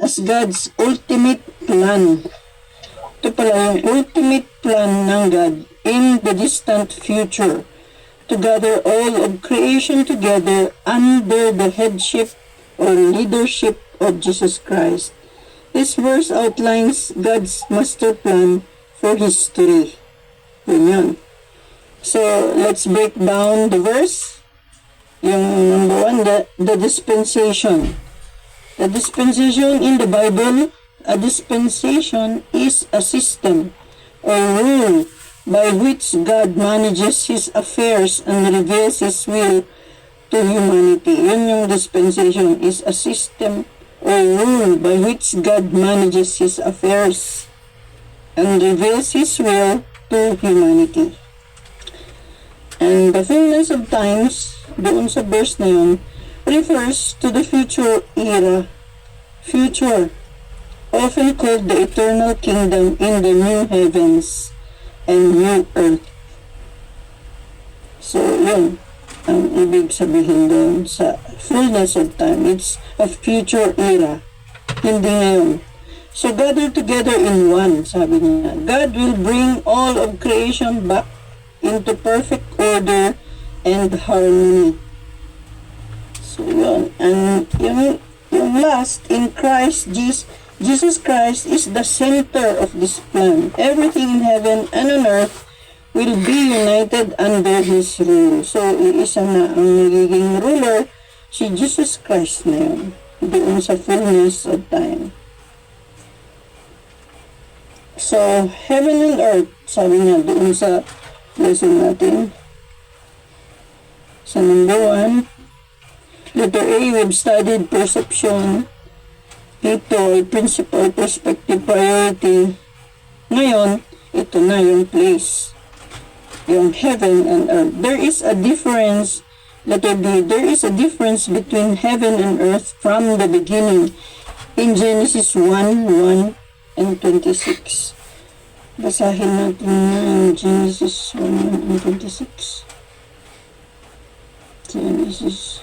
as God's ultimate plan. Ito pala yung ultimate plan ng God in the distant future, to gather all of creation together under the headship or leadership of Jesus Christ. This verse outlines God's master plan for history. Yun. So, let's break down the verse. Yung number 1, the dispensation. The dispensation in the Bible, a dispensation is a system or rule by which God manages His affairs and reveals His will to humanity. Yun yung dispensation, is a system or rule by which God manages His affairs and reveals His will to humanity. And the fullness of times, doon sa verse na yun, refers to the future era. Future, often called the eternal kingdom in the new heavens and new earth. So, yun ang ibig sabihin doon sa fullness of time. It's a future era, hindi ngayon. So, gather together in one, sabi niya. God will bring all of creation back into perfect order and harmony. So, yun. And yung last, in Christ, Jesus Christ is the center of this plan. Everything in heaven and on earth will be united under His rule. So, iisa na ang nagiging ruler, si Jesus Christ na yun, doon sa fullness of time. So, heaven and earth, sabi niya doon sa lesson natin. Sa number 1, letter A, we've studied perception. Ito ay principle, perspective, priority. Ngayon, ito na yung place. Yung heaven and earth. There is a difference, letter B, there is a difference between heaven and earth from the beginning. In Genesis 1:1 and 26. Basahin natin na Genesis 1:1 and 26. Genesis.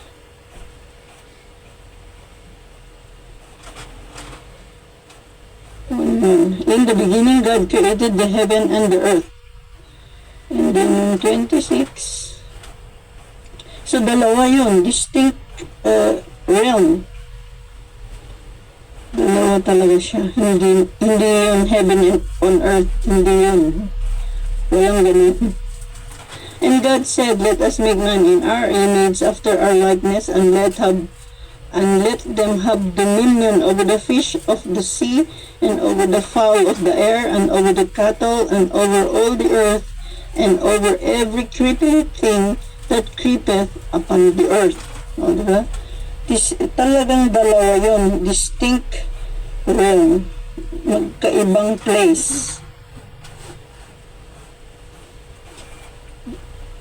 In the beginning, God created the heaven and the earth. And then 26. So, dalawa yun. Distinct realm. Dalawa talaga siya. Hindi yun heaven and on earth. Hindi yun. Walang ganun. And God said, let us make man in our image after our likeness and let them have dominion over the fish of the sea and over the fowl of the air and over the cattle and over all the earth and over every creeping thing that creepeth upon the earth. O, diba? Talagang dalawa yun. Distinct realm. Magkaibang place.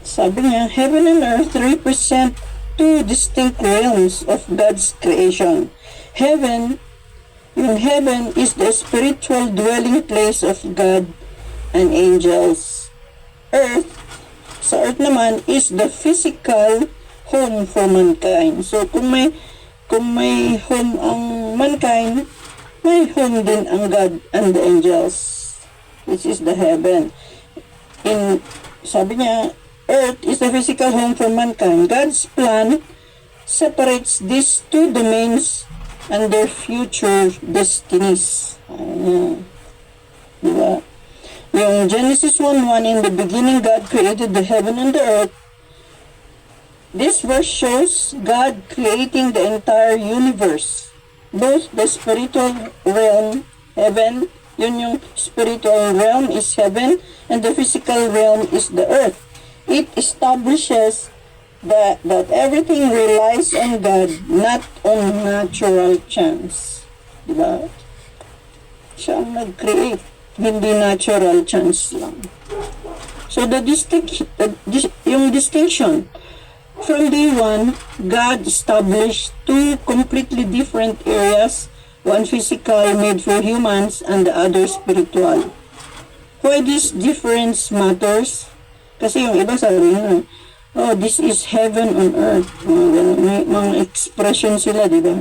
Sabi niya, heaven and earth represent two distinct realms of God's creation. Heaven is the spiritual dwelling place of God and angels. Sa earth naman, is the physical home for mankind. So, kung may home ang mankind, may home din ang God and the angels, which is the heaven. Sabi niya, earth is the physical home for mankind. God's plan separates these two domains and their future destinies. Diba? Yung Genesis 1:1, in the beginning God created the heaven and the earth. This verse shows God creating the entire universe. Both the spiritual realm, heaven, yun yung spiritual realm is heaven, and the physical realm is the earth. It establishes that everything relies on God, not on natural chance. Diba? Siya ang nag-create, hindi natural chance lang. So yung distinction, from day one, God established two completely different areas, one physical made for humans and the other spiritual. Why this difference matters? Kasi yung iba sabi nyo, oh, this is heaven on earth. May mga expression sila, di ba?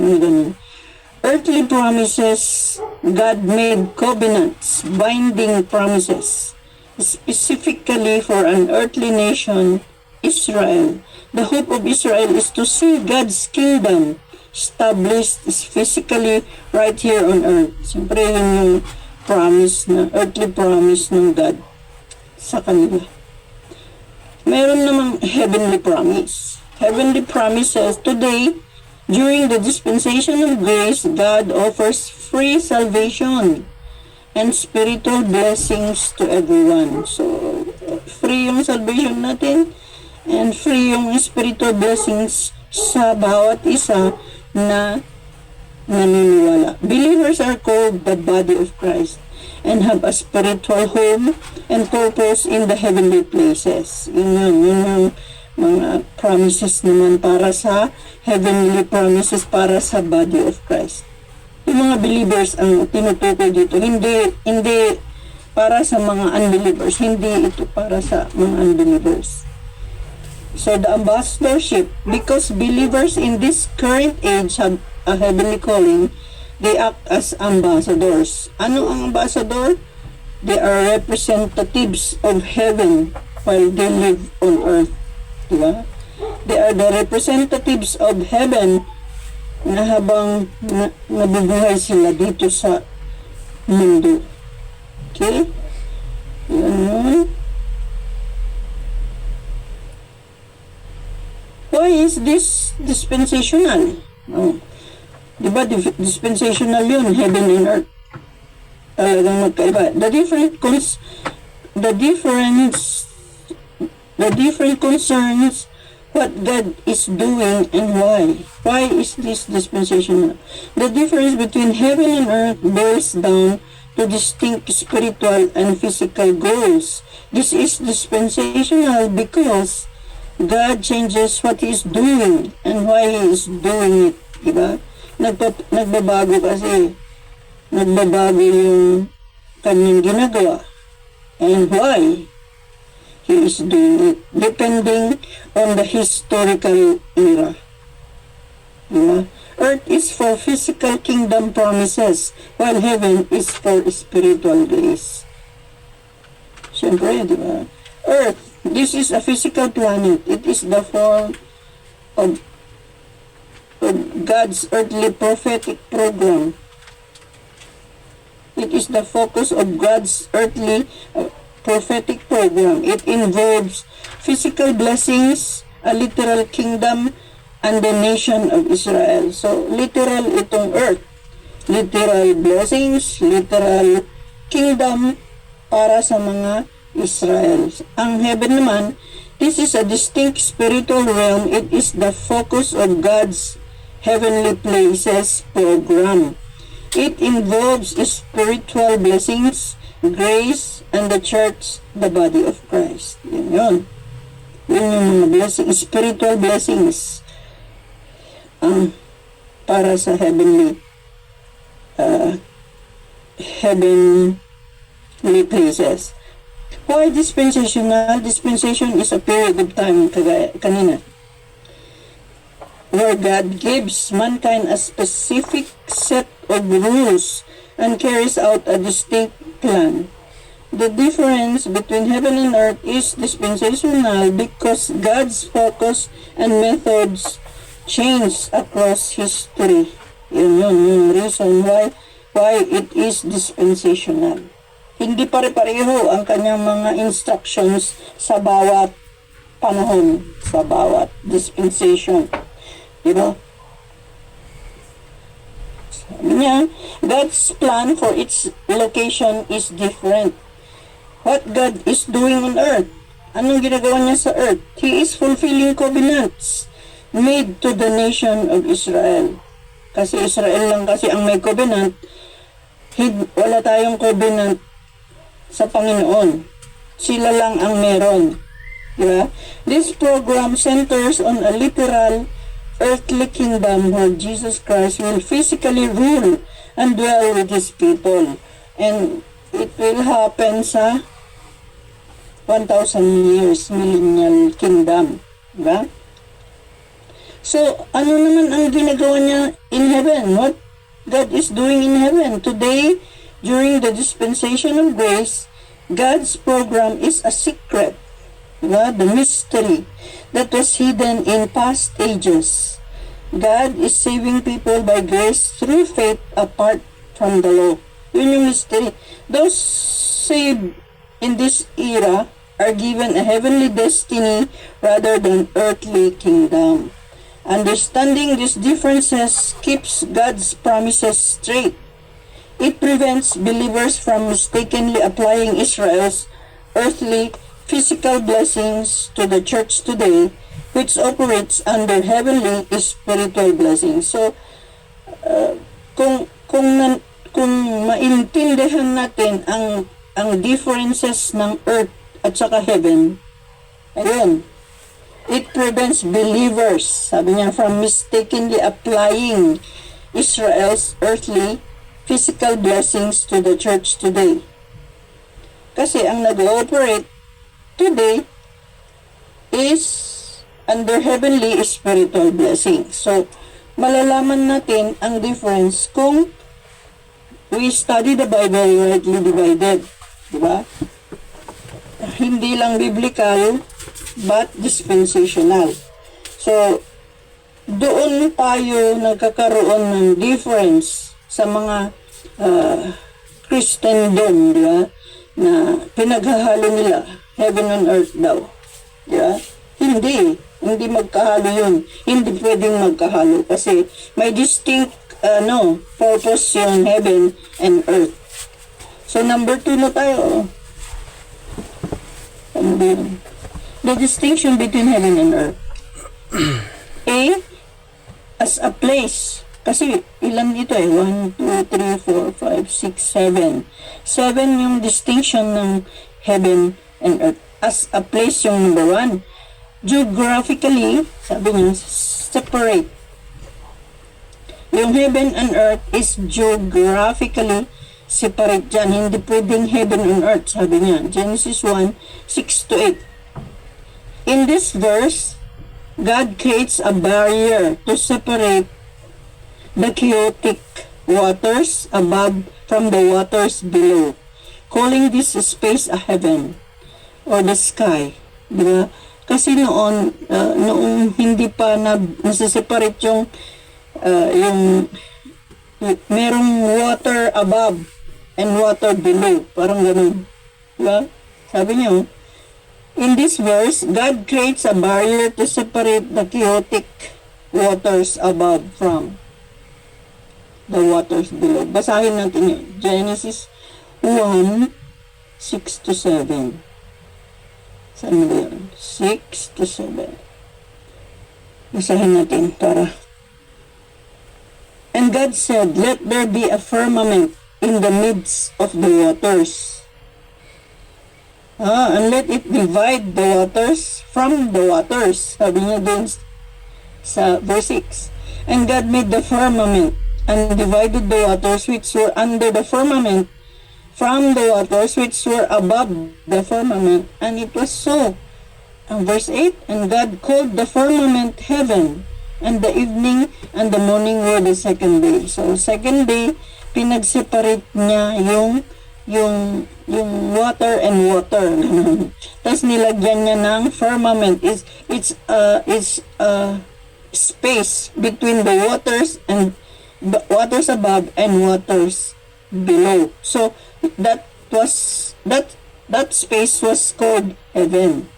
earthly promises, God made covenants, binding promises, specifically for an earthly nation, Israel. The hope of Israel is to see God's kingdom established physically right here on earth. Siyempre, yun yung promise na, earthly promise ng God sa kanila. Meron namang heavenly promise. Heavenly promises today, during the dispensation of grace, God offers free salvation and spiritual blessings to everyone. So, free yung salvation natin and free yung spiritual blessings sa bawat isa na naniniwala. Believers are called the body of Christ and have a spiritual home and purpose in the heavenly places. Yun yung mga promises naman para sa heavenly promises para sa body of Christ. Yung mga believers ang tinutukoy dito, hindi para sa mga unbelievers, hindi ito para sa mga unbelievers. So the ambassadorship, because believers in this current age have a heavenly calling, they act as ambassadors. Ano ang ambassador? They are representatives of heaven while they live on earth. Diba? They are the representatives of heaven na habang nabubuhay sila dito sa mundo. Okay? Yan. Why is this dispensational? Oh. Diba, dispensational yun, heaven and earth. Talagang magkaiba. The different concerns what God is doing and why. Why is this dispensational? The difference between heaven and earth bears down to distinct spiritual and physical goals. This is dispensational because God changes what He is doing and why He is doing it. Diba? Nagbabago kasi. Nagbabago yung kanyang ginagawa. And why He is doing it. Depending on the historical era. Diba? Earth is for physical kingdom promises, while heaven is for spiritual grace. Siyempre, diba? Earth, this is a physical planet. It is the form of God's earthly prophetic program. It is the focus of God's earthly prophetic program. It involves physical blessings, a literal kingdom, and the nation of Israel. So, literal itong earth. Literal blessings, literal kingdom para sa mga Israel. Ang heaven naman, this is a distinct spiritual realm. It is the focus of God's heavenly places program. It involves spiritual blessings, grace, and the church, the body of Christ. Yun yun. Yun yung mga blessings, spiritual blessings para sa heavenly places. Why dispensational? Dispensation is a period of time, kanina, where God gives mankind a specific set of rules and carries out a distinct plan. The difference between heaven and earth is dispensational because God's focus and methods change across history. Yun yung reason why it is dispensational. Hindi pare-pareho ang kanyang mga instructions sa bawat panahon, sa bawat dispensation. Diba? Sabi niya, God's plan for its location is different. What God is doing on earth? Anong ginagawa niya sa earth? He is fulfilling covenants made to the nation of Israel. Kasi Israel lang kasi ang may covenant. Wala tayong covenant sa Panginoon. Sila lang ang meron. Diba? This program centers on a literal earthly kingdom where Jesus Christ will physically rule and dwell with His people. And it will happen sa 1,000 years millennial kingdom. Diba? So, ano naman ang ginagawa niya in heaven? God is doing in heaven. Today, during the dispensation of grace, God's program is a secret, the mystery that was hidden in past ages. God is saving people by grace through faith apart from the law. Yun yung mystery. Those saved in this era are given a heavenly destiny rather than earthly kingdom. Understanding these differences keeps God's promises straight. It prevents believers from mistakenly applying Israel's earthly physical blessings to the church today, which operates under heavenly spiritual blessings. So, kung maintindihan natin ang differences ng earth at saka heaven, ayun, it prevents believers, sabi niya, from mistakenly applying Israel's earthly physical blessings to the church today. Kasi ang nag-ooperate today is under heavenly spiritual blessings. So, malalaman natin ang difference kung we study the Bible rightly divided. Diba? Hindi lang biblical, but dispensational. So, doon tayo nagkakaroon ng difference sa mga Christendom, diba? Na pinaghahalo nila, heaven and earth daw. Diba? Hindi magkahalo yun. Hindi pwedeng magkahalo kasi may distinct purpose yung heaven and earth. So, number 2 na tayo. The distinction between heaven and earth. A, as a place. Kasi ilan dito 1, 2, 3, 4, 5, 6, 7. 7 yung distinction ng heaven and earth. As a place yung number 1. Geographically, sabi niya, separate. Yung heaven and earth is geographically separate dyan. Hindi pwedeng heaven and earth, sabi niya. Genesis 1, 6 to 8. In this verse, God creates a barrier to separate the chaotic waters above from the waters below, calling this space a heaven or the sky. Diba? Kasi noong hindi pa nasa-separate yung merong water above and water below. Parang ganun. Diba? Sabi niyo, in this verse, God creates a barrier to separate the chaotic waters above from the waters below. Basahin natin yun. Genesis 1, 6 to 7. Saan ba yun? 6 to 7. Basahin natin. Tara. And God said, let there be a firmament in the midst of the waters. And let it divide the waters from the waters. Sabi niya dun sa verse 6. And God made the firmament and divided the waters which were under the firmament from the waters which were above the firmament. And it was so. And verse 8, and God called the firmament heaven, and the evening and the morning were the second day. So, second day, pinag-separate niya yung water and water. Tapos nilagyan niya ng firmament. It's space between the waters and the waters above and waters below. So that space was called heaven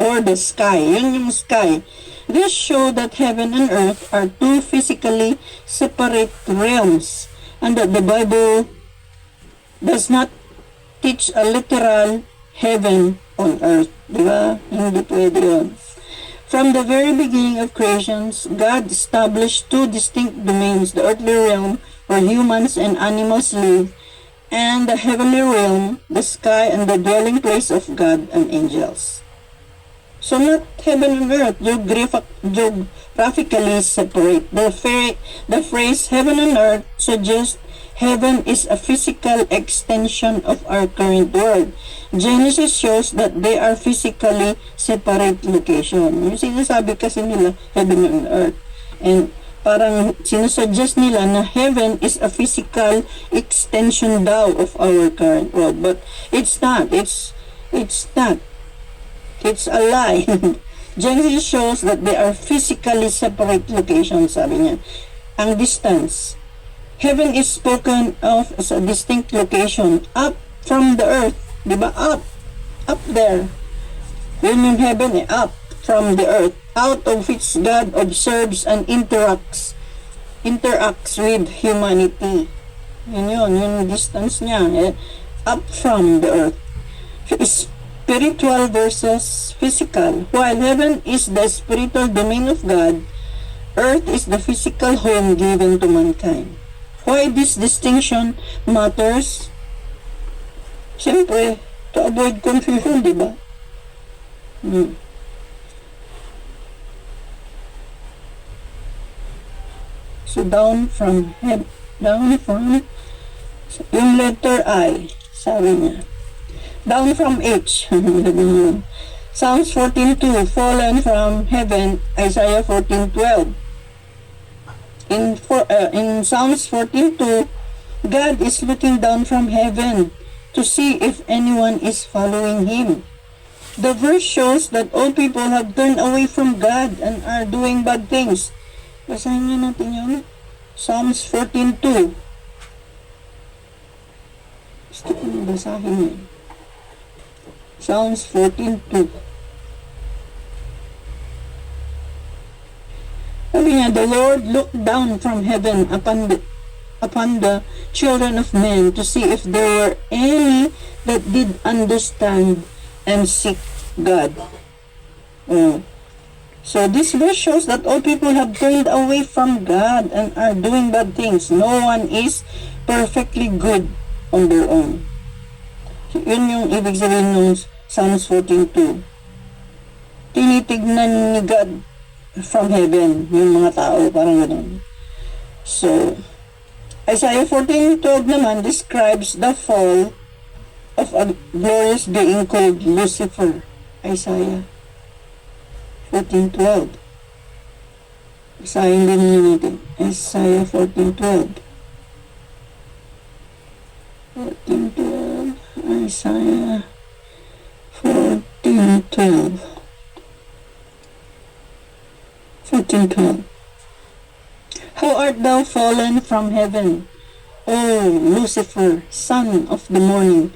or the sky. Yun yung sky. This show that heaven and earth are two physically separate realms, and that the Bible does not teach a literal heaven on earth. Diba? Hindi pwede yun. From the very beginning of creations, God established two distinct domains, the earthly realm where humans and animals live, and the heavenly realm, the sky and the dwelling place of God and angels. So not heaven and earth, geographically separate. The phrase heaven and earth suggests heaven is a physical extension of our current world. Genesis shows that they are physically separate location. Yung sinasabi kasi nila heaven and earth. And parang sinusuggest nila na heaven is a physical extension daw of our current world. But it's not. It's not. It's a lie. Genesis shows that they are physically separate locations, sabi niya. Ang distance. Heaven is spoken of as a distinct location up from the earth. Diba? Up. Up there. Yun yung heaven up from the earth. Out of which God observes and interacts with humanity. Yun yung distance niya. Up from the earth. Spiritual versus physical. While heaven is the spiritual domain of God, earth is the physical home given to mankind. Why this distinction matters? Siyempre, to avoid confusion, di ba? So, yung letter I, sabi niya. Down from H. Psalms 14:2, fallen from heaven, Isaiah 14:12. In Psalms 14:2, God is looking down from heaven to see if anyone is following Him. The verse shows that all people have turned away from God and are doing bad things. Basahin nga natin yun. Psalms 14:2. Gusto ko na basahin yun. Psalms 14:2. Sabi niya, the Lord looked down from heaven upon the children of men to see if there were any that did understand and seek God. So this verse shows that all people have turned away from God and are doing bad things. No one is perfectly good on their own. So, yun yung ibig sabihin ng Psalms 14:2. Tinitignan ni God from heaven yung mga tao, parang gano'n. So, Isaiah 14:12 naman describes the fall of a glorious being called Lucifer. Isaiah 14:12. Basahin din natin. Isaiah 14:12. 14:12. Isaiah 14:12. 14:12. How art thou fallen from heaven, O Lucifer, son of the morning?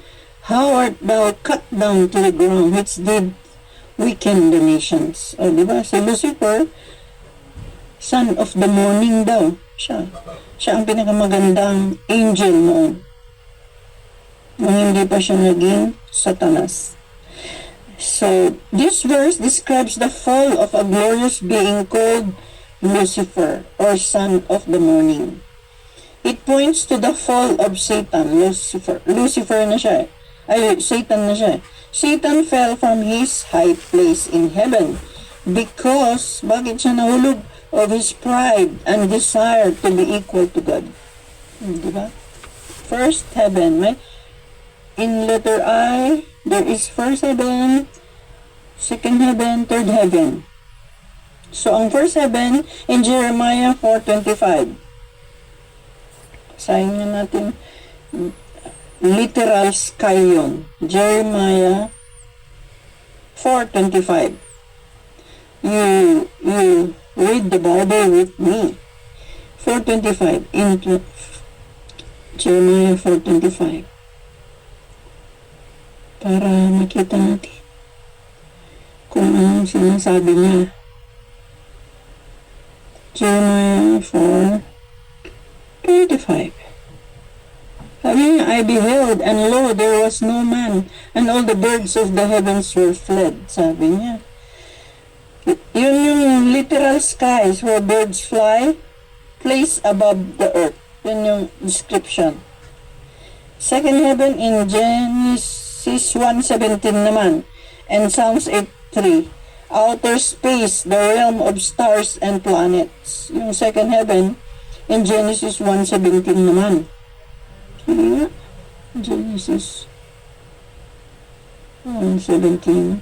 How art thou cut down to the ground, which did weaken the nations? O, diba? Si Lucifer, son of the morning daw. Siya ang pinakamagandang angel noon. Nung hindi pa siya naging Satanas. So, this verse describes the fall of a glorious being called Lucifer, or son of the morning. It points to the fall of Satan. Lucifer na siya. Satan na siya. Satan fell from his high place in heaven because, bakit siya nahulog? Of his pride and desire to be equal to God. Diba? First heaven, right? In letter I, there is first heaven, second heaven, third heaven. So, ang first heaven in Jeremiah 4:25. Basahin nga natin, literal sky yun. Jeremiah 4:25. You read the Bible with me. 4:25 in Jeremiah 4:25. Para makita natin kung anong sinasabi niya. Jeremiah 4:25. Sabi niya, I beheld, and lo, there was no man, and all the birds of the heavens were fled. Sabi niya. Yun yung literal skies where birds fly, place above the earth. Yun yung description. Second heaven in Genesis 1:17 naman, and Psalms 8:3. Outer space, the realm of stars and planets. Yung second heaven in Genesis 1:17 naman. Kaya Genesis 1:17.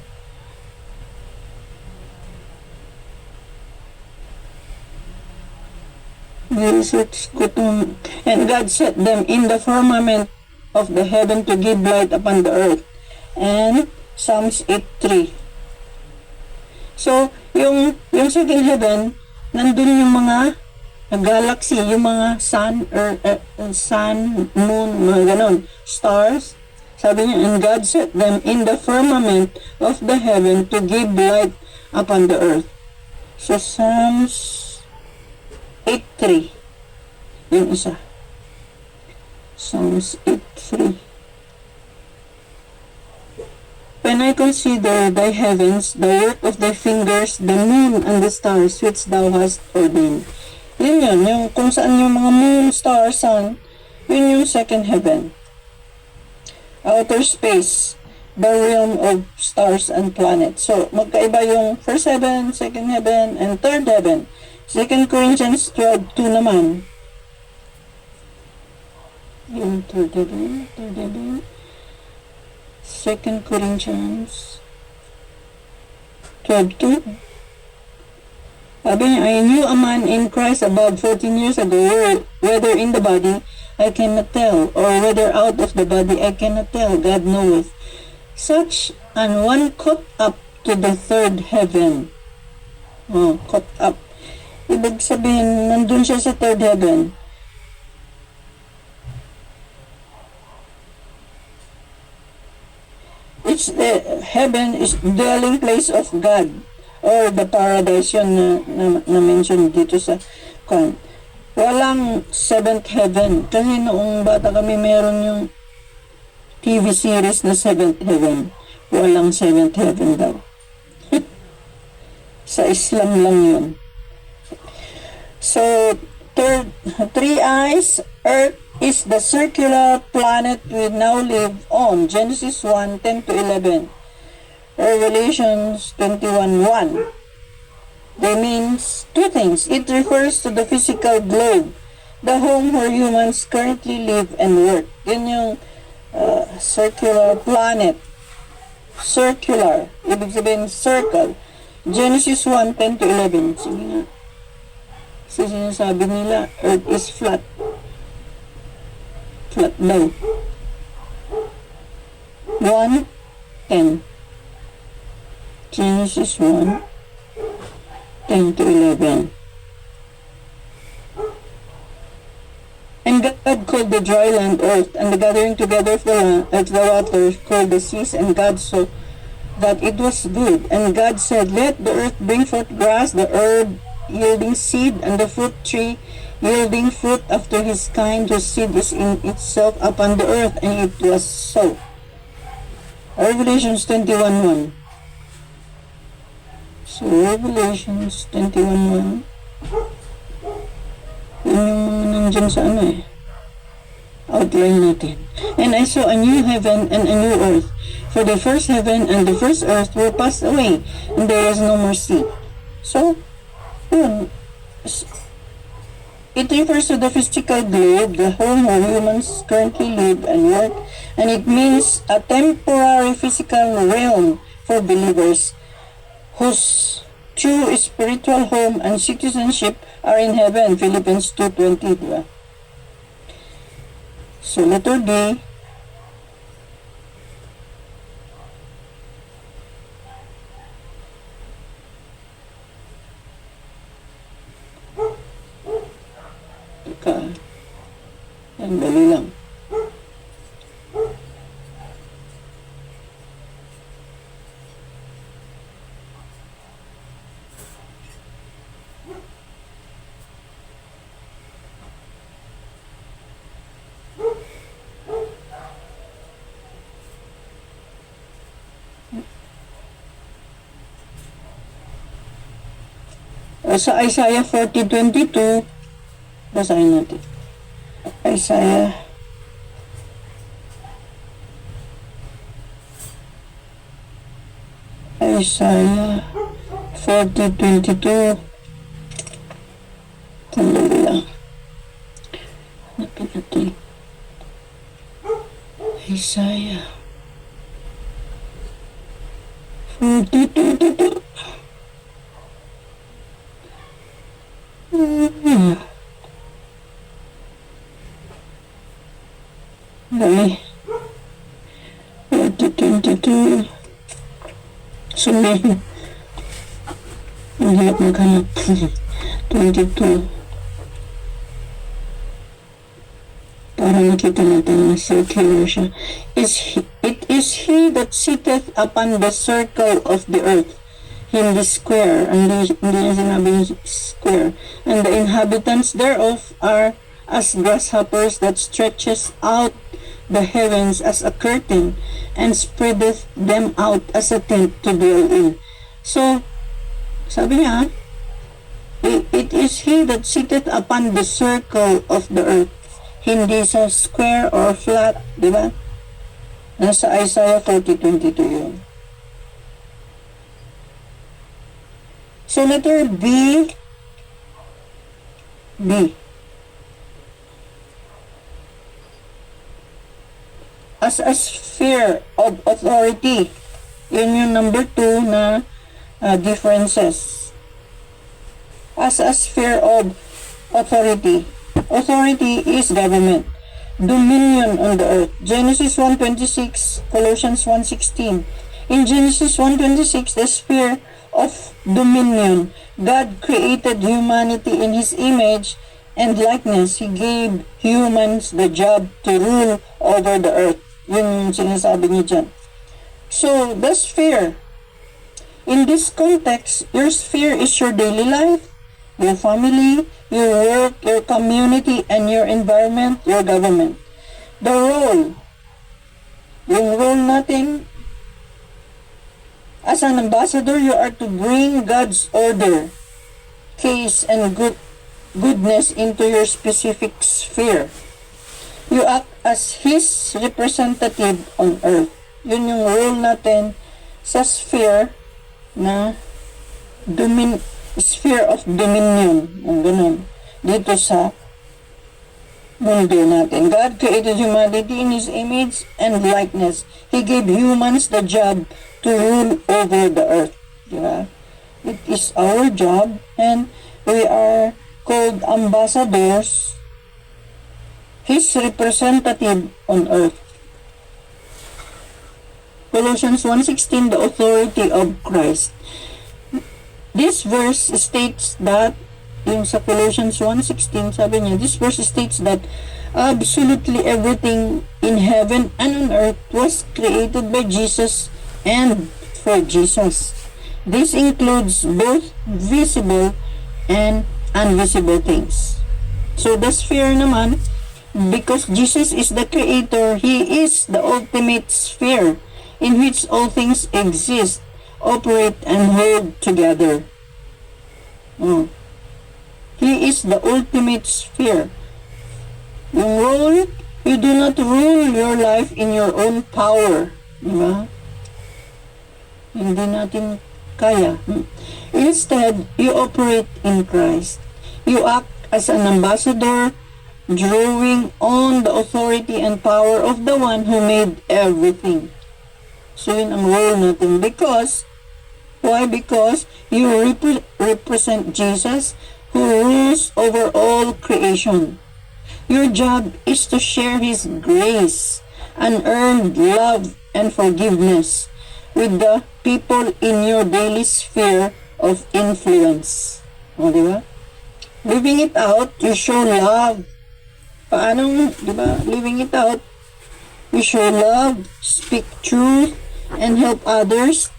Research ko itong, and God set them in the firmament of the heaven to give light upon the earth. And Psalms 8:3. So, yung second heaven, nandun yung mga galaxy, yung mga sun, moon, mga ganon, stars. Sabi niya, and God set them in the firmament of the heaven to give light upon the earth. So, Psalms 8:3. Yung isa. Psalms 8:3. When I consider thy heavens, the work of thy fingers, the moon and the stars which thou hast ordained. Yun, yung kung saan yung mga moon, star, sun, yun yung second heaven. Outer space, the realm of stars and planets. So, magkaiba yung first heaven, second heaven, and third heaven. 2 Corinthians 12:2 naman. Yung third heaven. 2 Corinthians 12:2. Sabi niya, I knew a man in Christ about 14 years ago, whether in the body, I cannot tell, or whether out of the body, I cannot tell, God knoweth. Such an one caught up to the third heaven. Caught up. Ibig sabihin, nandun siya sa third heaven. Heaven is dwelling place of God, or the paradise, yun na mention dito sa Quran. Walang seventh heaven. Kasi noong bata kami, meron yung TV series na seventh heaven. Walang seventh heaven daw. Sa Islam lang yun. So, three eyes, Earth is the circular planet we now live on. Genesis 1:10-11. Revelations 21:1. They means two things. It refers to the physical globe, the home where humans currently live and work. Yun yung circular planet. Circular. Ibig sabihin circle. Genesis 1:10-11. Sige nga. So, sinasabi nila, Earth is flat. Flat daw. 1:10. Genesis 1:10-11. And God called the dry land earth, and the gathering together of the waters called the seas, and God saw that it was good. And God said, let the earth bring forth grass, the herb yielding seed, and the fruit tree yielding fruit after his kind, whose seed is in itself upon the earth. And it was so. Revelations 21:1. So, Revelations 21:1. Yun yung mga nandyan sa outline natin. And I saw a new heaven and a new earth, for the first heaven and the first earth were passed away, and there was no more sea. So, yun. It refers to the physical globe, the home where humans currently live and work, and it means a temporary physical realm for believers whose true spiritual home and citizenship are in heaven. Philippians 2:20, diba? So, letter D. Yan, dali lang. Sa Isaiah 40:22, basahin natin. Isaiah 40:22. Sandali lang. Hanapin natin. Isaiah 40:22. Dami. 22. So, may ang hirap maghanap. 22. Para makita natin na circular siya. It is he that sitteth upon the circle of the earth. Hindi square. Hindi na sinabing square. And the inhabitants thereof are as grasshoppers that stretches out the heavens as a curtain and spreadeth them out as a tent to dwell in. So, sabi niya, it is he that sitteth upon the circle of the earth. Hindi sa square or flat, di ba? Nasa Isaiah 40:22 yun. So, letter B. As a sphere of authority. Yun yung number 2 na differences. As a sphere of authority. Authority is government. Dominion on the earth. Genesis 1:26, Colossians 1:16. In Genesis 1:26, the sphere of dominion. God created humanity in His image and likeness. He gave humans the job to rule over the earth. Yun yung sinasabi niya dyan. So, the sphere. In this context, your sphere is your daily life, your family, your work, your community, and your environment, your government. The role. Yung role natin, as an ambassador, you are to bring God's order, case, and goodness into your specific sphere. You act as His representative on earth. Yun yung role natin sa sphere na sphere of dominion, yung ganun, dito sa mundo natin. God created humanity in His image and likeness. He gave humans the job to rule over the earth. Diba? It is our job, and we are called ambassadors, His representative on earth. Colossians 1:16, the authority of Christ. This verse states that, yung sa Colossians 1:16, sabi niya, this verse states that absolutely everything in heaven and on earth was created by Jesus and for Jesus. This includes both visible and invisible things. So the sphere naman, because Jesus is the creator, He is the ultimate sphere in which all things exist, operate, and hold together. He is the ultimate sphere. Yung role, you do not rule your life in your own power. Diba? Hindi natin kaya. Instead, you operate in Christ. You act as an ambassador, drawing on the authority and power of the one who made everything. So, yun ang role natin. Why? Because you represent Jesus, who rules over all creation. Your job is to share His grace, unearned love, and forgiveness with the people in your daily sphere of influence. O, diba? Living it out, you show love. Paano, diba? Living it out, you show love, speak truth, and help others,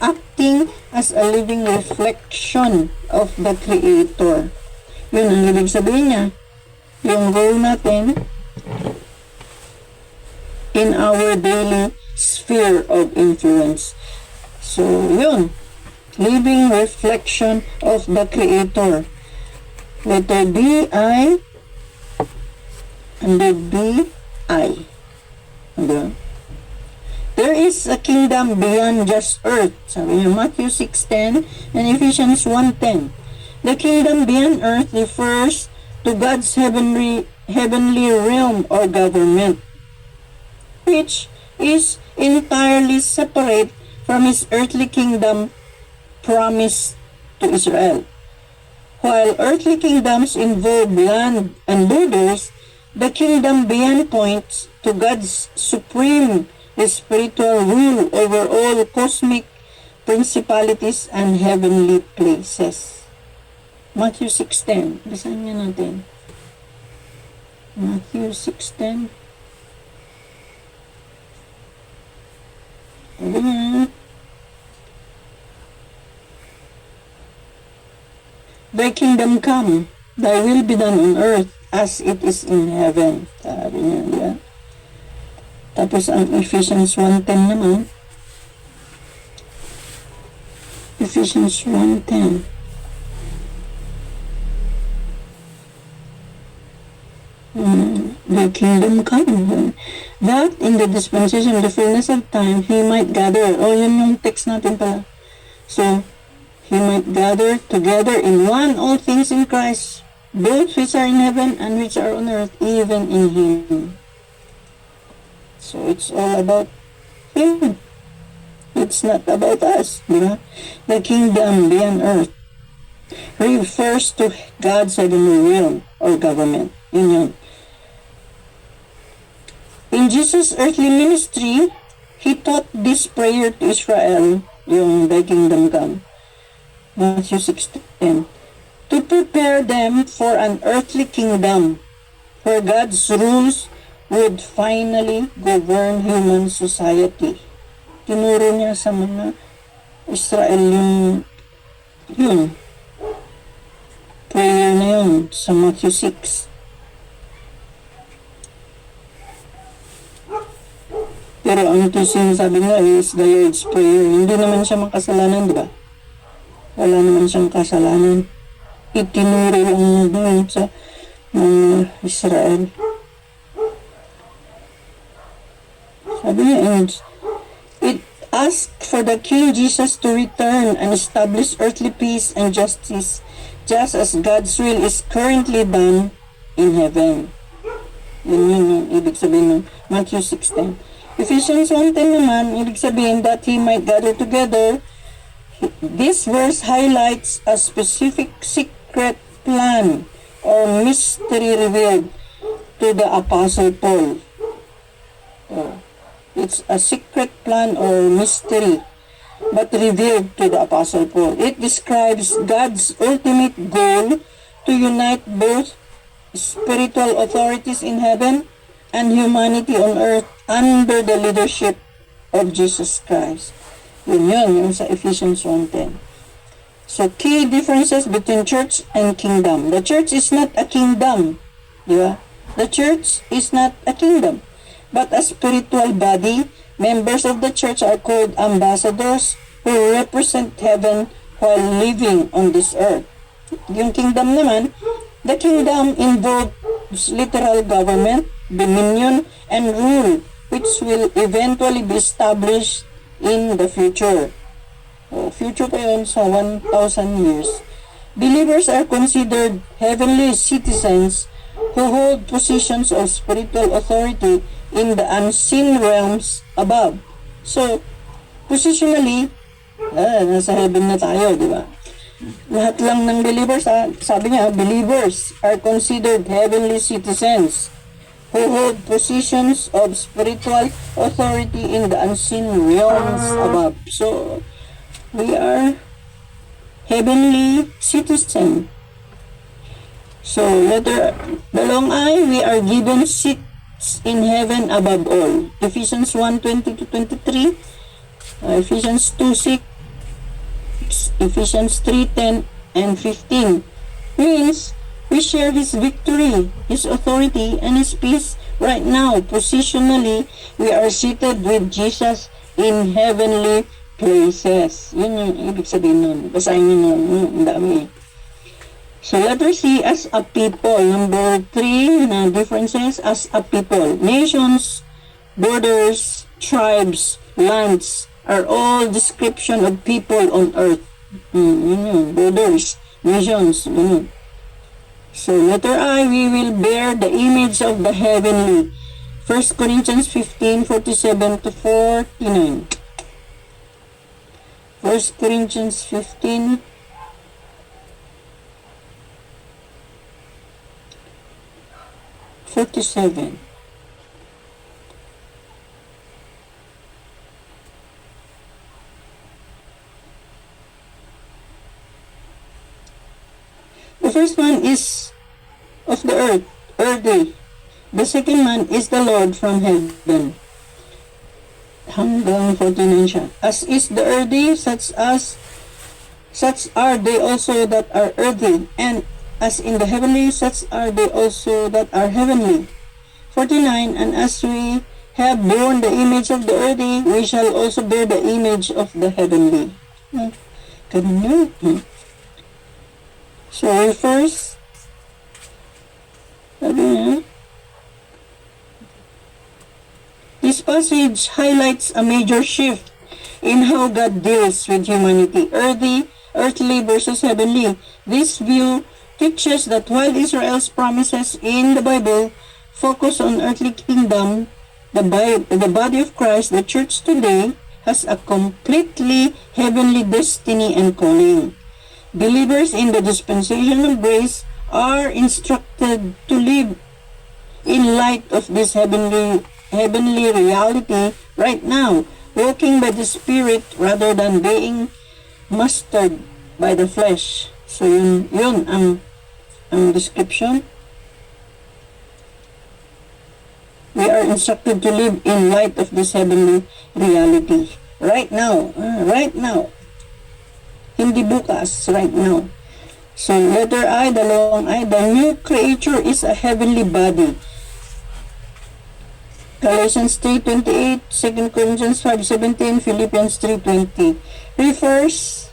acting as a living reflection of the Creator. Yun ang ibig sabihin niya. Yung role natin in our daily sphere of influence. So, yun. Living reflection of the Creator. Letter B, I. Under B, I. Okay. There is a kingdom beyond just earth. Sabi niya, Matthew 6:10 and Ephesians 1:10. The kingdom beyond earth refers to God's heavenly realm or government, which is entirely separate from His earthly kingdom promised to Israel. While earthly kingdoms involve land and borders, The kingdom beyond points to God's supreme spiritual rule over all cosmic principalities and heavenly places. Matthew 6:10. Basahin niya natin. Matthew 6:10. Thy kingdom come, thy will be done on earth as it is in heaven. Sabi niya, yeah. Tapos ang Ephesians 1:10 naman. Ephesians 1:10. The kingdom come. That in the dispensation, the fullness of time, He might gather. Yun yung text natin pala. So, He might gather together in one all things in Christ, both which are in heaven and which are on earth, even in Him. So, it's all about Him. It's not about us. Diba? The kingdom beyond earth refers to God's heavenly will or government. Yun. In Jesus' earthly ministry, He taught this prayer to Israel, yung Thy kingdom come. Matthew 6:10. To prepare them for an earthly kingdom where God's rules would finally govern human society. Tinuro niya sa mga Israel yun. Prayer na yun sa Matthew 6. Pero ang ito sinasabi nga is the Lord's Prayer. Hindi naman siya makasalanan, di ba? Wala naman siyang kasalanan. Itinuro lang doon sa mga Israel. Sabi niya, it asked for the King Jesus to return and establish earthly peace and justice, just as God's will is currently done in heaven. Yun yung ibig sabihin ng Matthew 6:10. Ephesians 1:10 naman, ibig sabihin that He might gather together. This verse highlights a specific secret plan or mystery revealed to the Apostle Paul. It's a secret plan or mystery but revealed to the Apostle Paul. It describes God's ultimate goal to unite both spiritual authorities in heaven and humanity on earth under the leadership of Jesus Christ. Yun sa Ephesians 1:10. So, key differences between church and kingdom. The church is not a kingdom. Diba? The church is not a kingdom, but a spiritual body. Members of the church are called ambassadors who represent heaven while living on this earth. Yung kingdom naman, the kingdom involves literal government, dominion, and rule, which will eventually be established in the future. Future pa yun sa 1,000 years. Believers are considered heavenly citizens who hold positions of spiritual authority in the unseen realms above. So, positionally, nasa heaven na tayo, di ba? Lahat lang ng believers, sabi niya, believers are considered heavenly citizens who hold positions of spiritual authority in the unseen realms above. So, we are heavenly citizen. So, the long I, we are given seats in heaven above all. Ephesians 1:20-23, Ephesians 2:6, Ephesians 3:10 and 15 means we share His victory, His authority, and His peace right now. Positionally, we are seated with Jesus in heavenly places. Yun yung ibig sabihin nun. Basahin nyo nun. Ang dami. So, letter C, as a people. Number 3 na differences, as a people. Nations, borders, tribes, lands are all description of people on earth. Yun yun. Borders, nations, yun. So, letter I, we will bear the image of the heavenly. 1 Corinthians 15:47-49. 1 Corinthians 15, 47 47. The first man is of the earth, earthly. The second man is the Lord from heaven. Hanggang 49 siya. As is the earthly, such are they also that are earthly, and as in the heavenly, such are they also that are heavenly. 49. And as we have borne the image of the earthly, we shall also bear the image of the heavenly. Ganun yun. So, first, sabi niya, this passage highlights a major shift in how God deals with humanity, earthly versus heavenly. This view teaches that while Israel's promises in the Bible focus on earthly kingdom, the body of Christ, the church today, has a completely heavenly destiny and calling. Believers in the dispensation of grace are instructed to live in light of this heavenly reality right now, walking by the Spirit rather than being mastered by the flesh. So yun ang description. We are instructed to live in light of this heavenly reality right now. Hindi bukas, right now. So, letter I, dalawang I, the new creature is a heavenly body. Galatians 3:28, 2 Corinthians 5:17, Philippians 3:20 refers,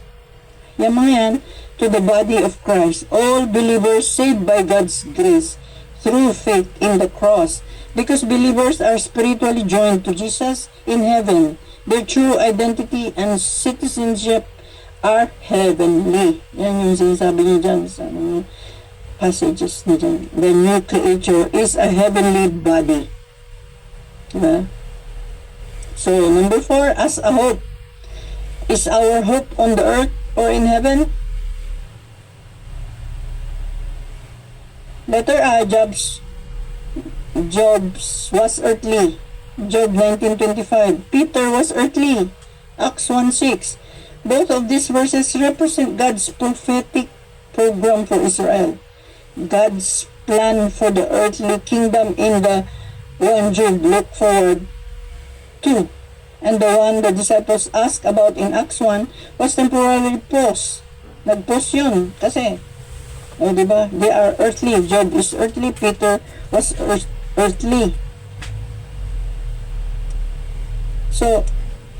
yung mga yan, to the body of Christ. All believers saved by God's grace through faith in the cross. Because believers are spiritually joined to Jesus in heaven, their true identity and citizenship are heavenly. Yan yung sinasabi niya dyan sa passages niya dyan. The new creature is a heavenly body. Diba? So, number 4, as a hope. Is our hope on the earth or in heaven? Letter A, Job's was earthly. Job 19:25. Peter was earthly. Acts 1:6. Both of these verses represent God's prophetic program for Israel. God's plan for the earthly kingdom in the one Job looked forward to. And the one the disciples asked about in Acts 1 was temporarily paused. Nag-pause yun. Kasi, diba? They are earthly. Job is earthly. Peter was earthly. So,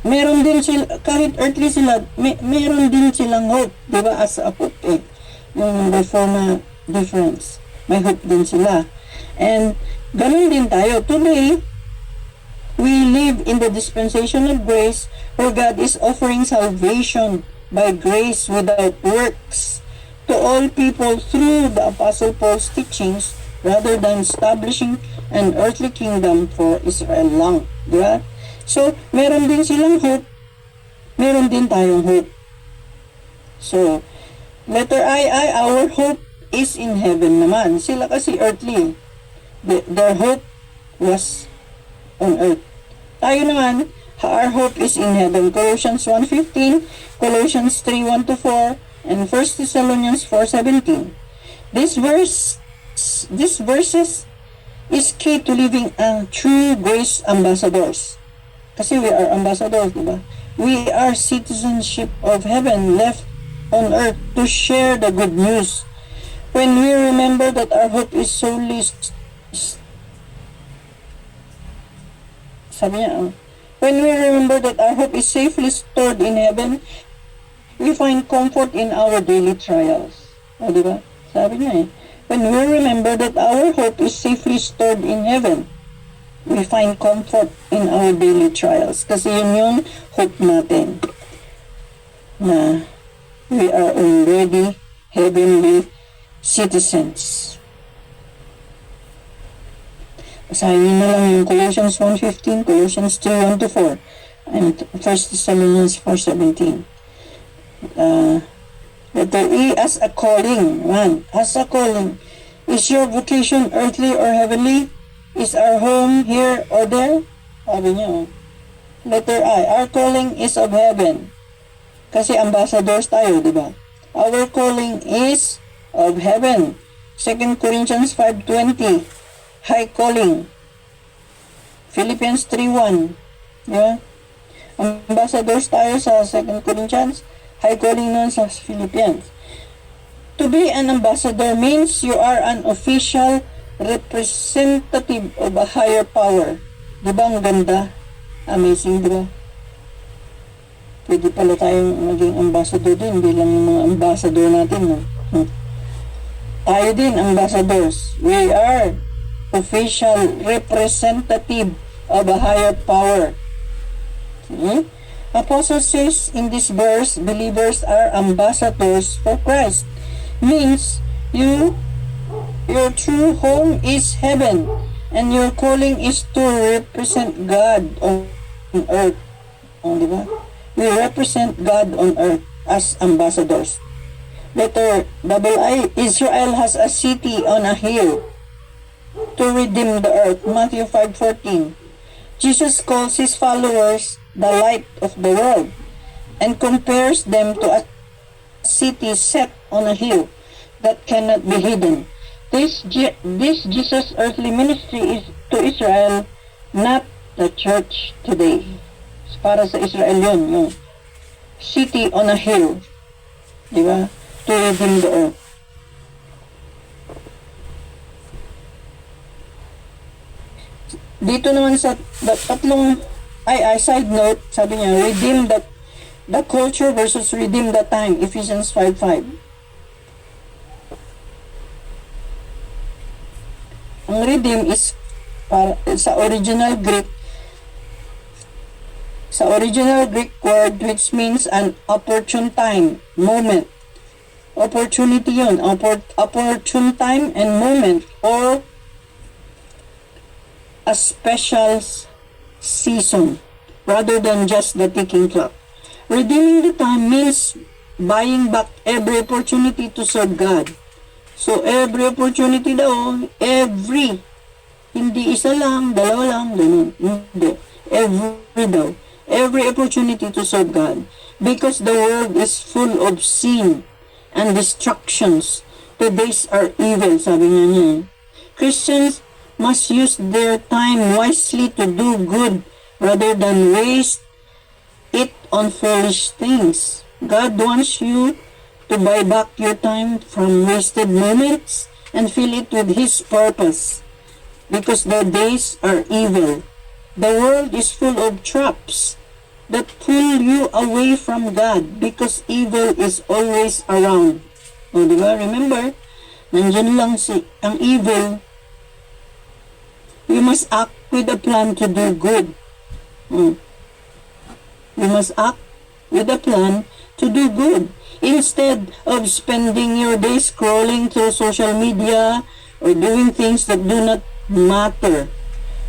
meron din sila, kahit earthly sila, meron din silang hope, di ba? As a hope eh. Yung before na difference. May hope din sila. And, ganun din tayo. Today, we live in the dispensation of grace where God is offering salvation by grace without works to all people through the Apostle Paul's teachings rather than establishing an earthly kingdom for Israel lang. Di ba? So, meron din silang hope, meron din tayong hope. So, letter I, our hope is in heaven naman. Sila kasi earthly. Their hope was on earth. Tayo naman, our hope is in heaven. Colossians 1:15, Colossians 3:1-4, and 1 Thessalonians 4:17. This verses is key to living a true grace ambassadors. Kasi we are ambassadors, diba? We are citizenship of heaven left on earth to share the good news. When we remember that our hope is solely when we remember that our hope is safely stored in heaven, we find comfort in our daily trials. O, diba? Sabi niya eh. When we remember that our hope is safely stored in heaven, we find comfort in our daily trials. Kasi yun yung hope natin. Na we are already heavenly citizens. Basahin na lang yung Colossians 1:15, Colossians 3:1-4, and 1 Thessalonians 4:17. Letter E, as a calling. As a calling. Is your vocation earthly or heavenly? Is our home here or there? Sabi niya, oh. Letter I, our calling is of heaven. Kasi ambassadors tayo, di ba? Our calling is of heaven. 2 Corinthians 5:20, high calling. Philippians 3:1, di ba? Ambassadors tayo sa 2 Corinthians, high calling nun sa Philippians. To be an ambassador means you are an official representative of a higher power. Di ba ang ganda? Amazing, di ba? Pwede pala tayong maging ambassador din, hindi lang yung mga ambassador natin, no? Tayo din, ambassadors. We are official representative of a higher power. See? Apostle says in this verse, believers are ambassadors for Christ. Means, your true home is heaven, and your calling is to represent God on earth. Oh, di ba? We represent God on earth as ambassadors. Letter I, Israel has a city on a hill to redeem the earth. Matthew 5:14. Jesus calls his followers the light of the world and compares them to a city set on a hill that cannot be hidden. This Jesus' earthly ministry is to Israel, not the church today. Para sa Israel yun, yung city on a hill. Di ba? To redeem the earth. Dito naman sa tatlong, side note, sabi niya, redeem the culture versus redeem the time. Ephesians 5:5. Ang redeem is sa original Greek word, which means an opportune time, moment. Opportunity yun. Opportune time and moment, or a special season rather than just the ticking clock. Redeeming the time means buying back every opportunity to serve God. So, every opportunity daw, hindi isa lang, dalawa lang, ganun. Hindi. Every opportunity to serve God. Because the world is full of sin and destructions. The days are evil, sabi niya. Christians must use their time wisely to do good rather than waste it on foolish things. God wants you to buy back your time from wasted moments and fill it with His purpose. Because the days are evil. The world is full of traps that pull you away from God because evil is always around. O, diba? Remember, nandyan lang ang evil. You must act with a plan to do good. You must act with a plan to do good. Instead of spending your day scrolling through social media or doing things that do not matter,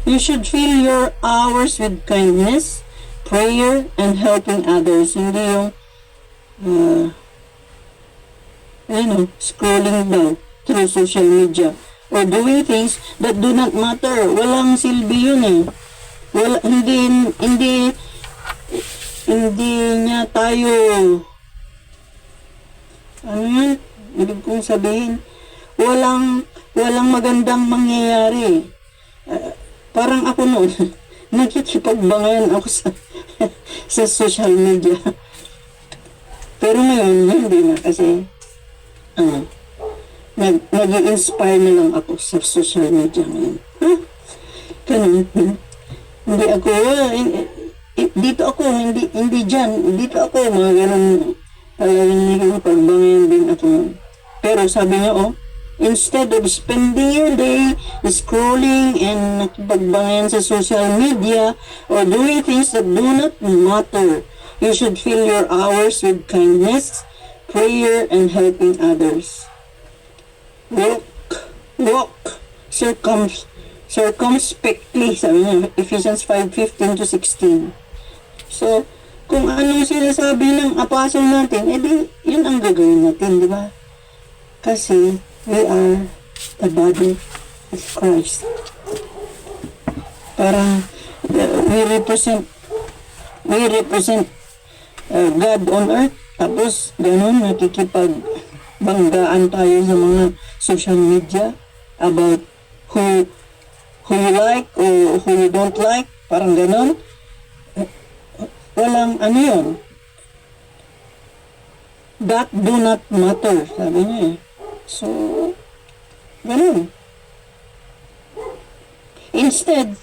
you should fill your hours with kindness, prayer, and helping others. Hindi yung scrolling daw through social media or doing things that do not matter. Walang silbi yun eh. Hindi niya tayo, ano yun? Ibig kong sabihin, walang magandang mangyayari. Parang ako noon, nakikipagbangayan ako sa social media. Pero ngayon, hindi na kasi, nag-i-inspire na lang ako sa social media ngayon. Ganun. Hindi ako, dito ako, hindi dyan, dito ako, mga ganun. Talagang pagbangayan din ako. Pero sabi niya, instead of spending your day scrolling and nakipagbangayan sa social media or doing things that do not matter, you should fill your hours with kindness, prayer, and helping others. Walk circumspectly, sabi niya, Ephesians 5:15-16. So, kung anong sinasabi ng apostle natin, edi, yun ang gagawin natin, di ba? Kasi, we are the body of Christ. Parang we represent God on earth. Tapos ganun, nakikipagbanggaan tayo sa mga social media about who you like or who you don't like. Parang ganun. Walang ano yun. That do not matter, sabi niya eh. So, ganun. Instead,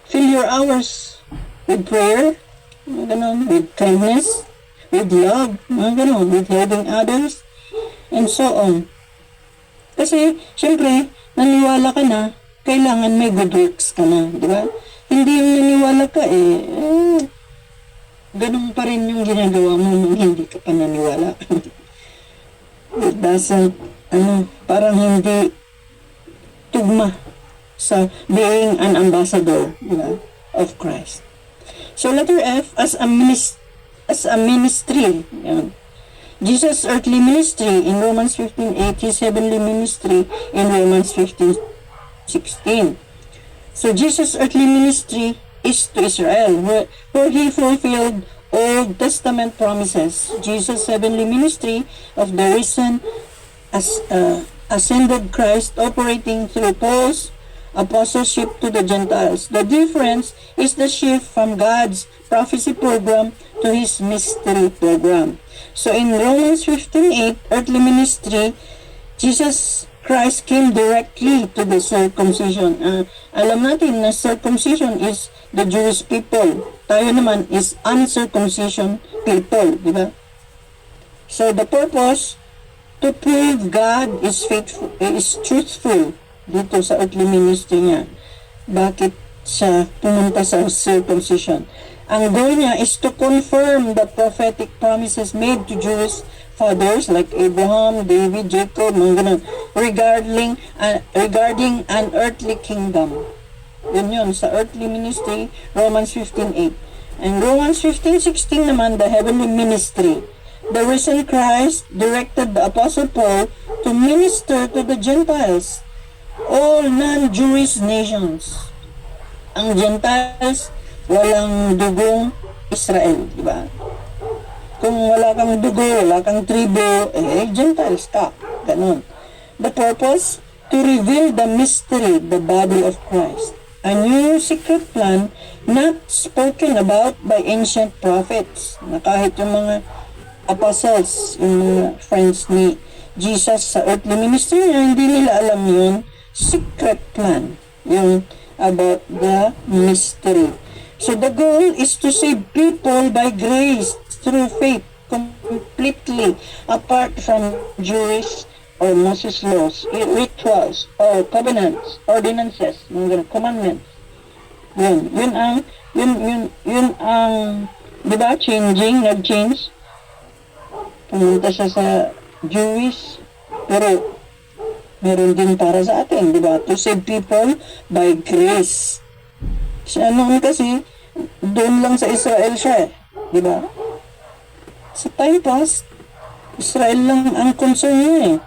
fill your hours with prayer, ganun, with kindness, with love, ganun, with helping others, and so on. Kasi, syempre, naniwala ka na, kailangan may good works ka na, di ba? Hindi yung naniwala ka ganun pa rin yung ginagawa mo nung hindi ka pa naniwala. It doesn't, parang hindi tugma sa being an ambassador, diba, of Christ. So letter F, as a ministry, yan. Jesus' earthly ministry in Romans 15:8, his heavenly ministry in Romans 15:16. So Jesus' earthly ministry is to Israel, where he fulfilled Old Testament promises. Jesus' heavenly ministry of the risen ascended Christ operating through Paul's apostleship to the Gentiles. The difference is the shift from God's prophecy program to his mystery program. So in Romans 15:8, earthly ministry, Jesus Christ came directly to the circumcision. Alam natin na circumcision is the Jewish people. Tayo naman is uncircumcision people, di ba? So the purpose to prove God is faithful, is truthful dito sa earthly ministry niya. Bakit siya pumunta sa circumcision? Ang goal niya is to confirm the prophetic promises made to Jewish fathers like Abraham, David, Jacob, mga ganun, regarding an earthly kingdom. Yun sa earthly ministry, Romans 15:8. And Romans 15:16 naman, the heavenly ministry. The risen Christ directed the Apostle Paul to minister to the Gentiles, all non-Jewish nations. Ang Gentiles, walang dugong Israel, di ba? Kung wala kang dugo, wala kang tribo, Gentiles ka. Ganun. The purpose? To reveal the mystery, the body of Christ. A new secret plan not spoken about by ancient prophets. Na kahit yung mga apostles, yung mga friends ni Jesus sa earthly ministry niya, hindi nila alam yun. Secret plan. Yung about the mystery. So the goal is to save people by grace through faith, completely apart from Jewish or Moses laws, rituals, or covenants, ordinances, commandments. Yun ang, di ba, nag-change. Pumunta siya sa Jewish, pero meron din para sa atin, di ba? To save people by grace. Siya noon kasi, doon lang sa Israel siya, di ba? Sa time past, Israel lang ang concern niya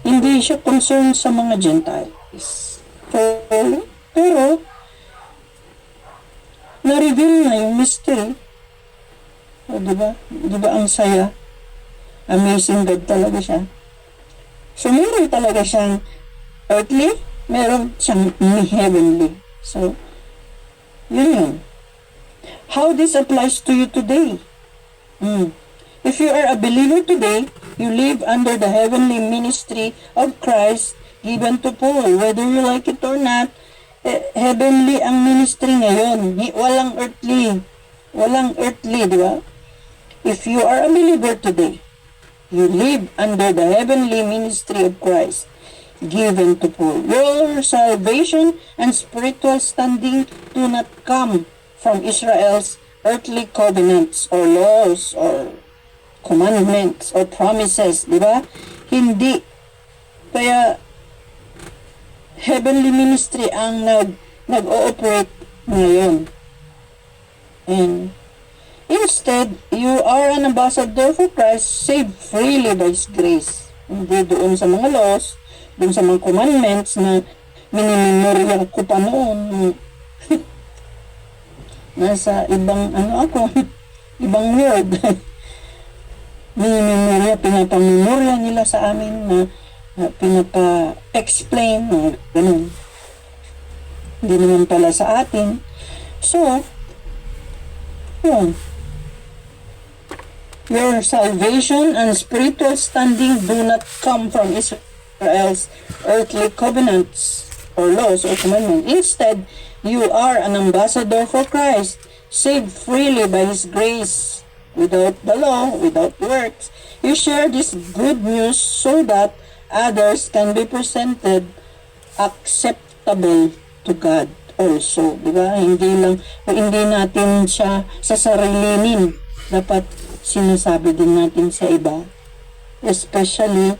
Hindi siya concerned sa mga Gentiles. Pero na-reveal na yung mystery. Diba? Diba ang saya? Amazing God talaga siya. So, meron talaga siyang earthly, meron siyang heavenly. So, yun. How this applies to you today? If you are a believer today, you live under the heavenly ministry of Christ given to Paul. Whether you like it or not, heavenly ang ministry ngayon. Walang earthly. Walang earthly, di ba? If you are a believer today, you live under the heavenly ministry of Christ given to Paul. Your salvation and spiritual standing do not come from Israel's earthly covenants or laws or commandments or promises, di ba? Hindi. Kaya heavenly ministry ang nag-ooperate ngayon. And instead, you are an ambassador for Christ, saved freely by His grace. Hindi doon sa mga laws, doon sa mga commandments na minimemorya ko pa noon. Nasa ibang, ibang world. Minimemorya, pinapamemorya nila sa amin na pinapa-explain, ganun. Hindi naman pala sa atin. So, yun. Your salvation and spiritual standing do not come from Israel's earthly covenants or laws or commandments. Instead, you are an ambassador for Christ, saved freely by His grace, without the law, without works. You share this good news so that others can be presented acceptable to God also. Diba? Hindi natin siya sasarilinin. Dapat sinasabi din natin sa iba. Especially,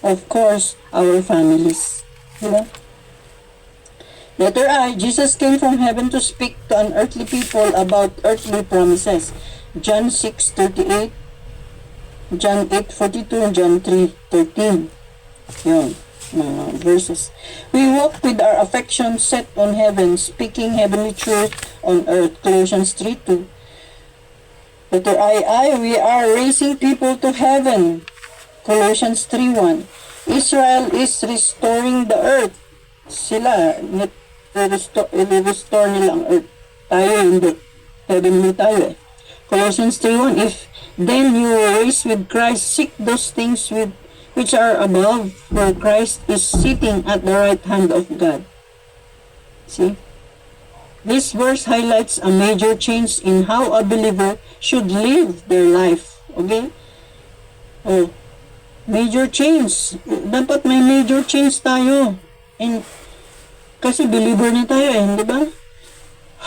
of course, our families. Diba? Letter I, Jesus came from heaven to speak to an earthly people about earthly promises. John 6:38, John 8:42, John 3:13. Yun, mga verses. We walk with our affection set on heaven, speaking heavenly truth on earth. Colossians 3:2. Letter I, we are raising people to heaven. Colossians 3:1. Israel is restoring the earth. Sila, restore nila ang earth. Tayo hindi. Heavenly tayo eh. Colossians 3:1. If then you were raised with Christ, seek those things which are above, where Christ is sitting at the right hand of God. See? This verse highlights a major change in how a believer should live their life. Okay? Oh, major change. Dapat may major change tayo. And kasi believer na tayo eh, di ba?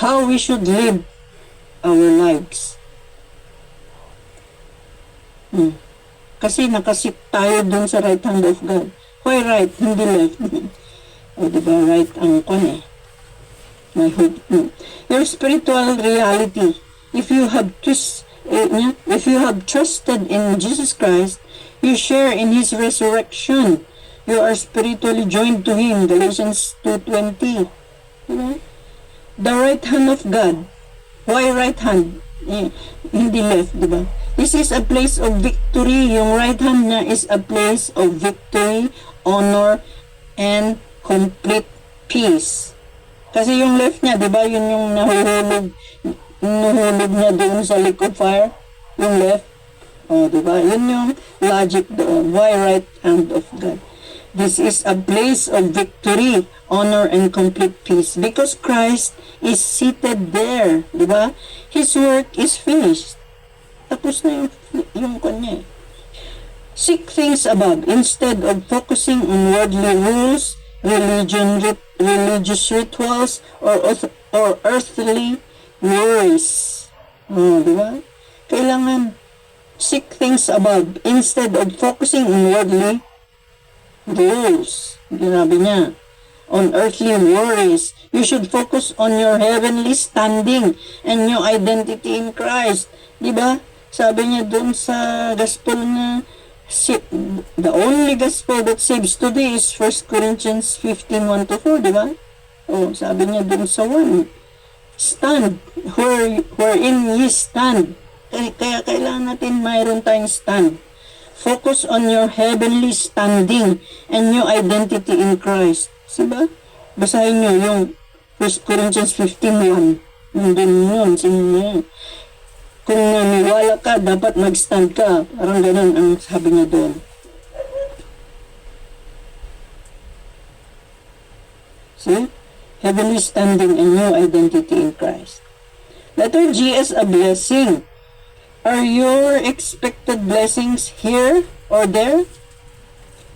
How we should live our lives. Kasi nakasit tayo dun sa right hand of God. Why right? Hindi left. O diba, right ang kon eh. My hope. Your spiritual reality. If you have trusted in Jesus Christ, you share in His resurrection. You are spiritually joined to Him. Galatians 2:20. Diba? The right hand of God. Why right hand? Hindi left, diba? This is a place of victory. Yung right hand niya is a place of victory, honor, and complete peace. Kasi yung left niya, diba, yun yung nahuhulog niya doon sa lake of fire. Yung left. Diba? Yun yung logic doon. Why right hand of God? This is a place of victory, honor, and complete peace. Because Christ is seated there. Diba? His work is finished. Tapos na yung kanya. Seek things above instead of focusing on worldly rules, religious rituals, or earthly worries. Diba? Kailangan seek things above instead of focusing on worldly rules. Ginabi niya. On earthly worries. You should focus on your heavenly standing and your identity in Christ. Diba? Sabi niya dun sa gospel na the only gospel that saves today is 1 Corinthians 15:1-4, di ba? Sabi niya dun sa 1, stand wherein ye stand. Kaya kailangan natin mayroon tayong stand. Focus on your heavenly standing and your identity in Christ. Diba? Basahin niyo yung 1 Corinthians 15:1. Nandun yun, yun. Kung naniwala ka, dapat mag-stand ka. Parang ganun ang sabi niya doon. See? Heavenly standing and new identity in Christ. Letter G is a blessing. Are your expected blessings here or there?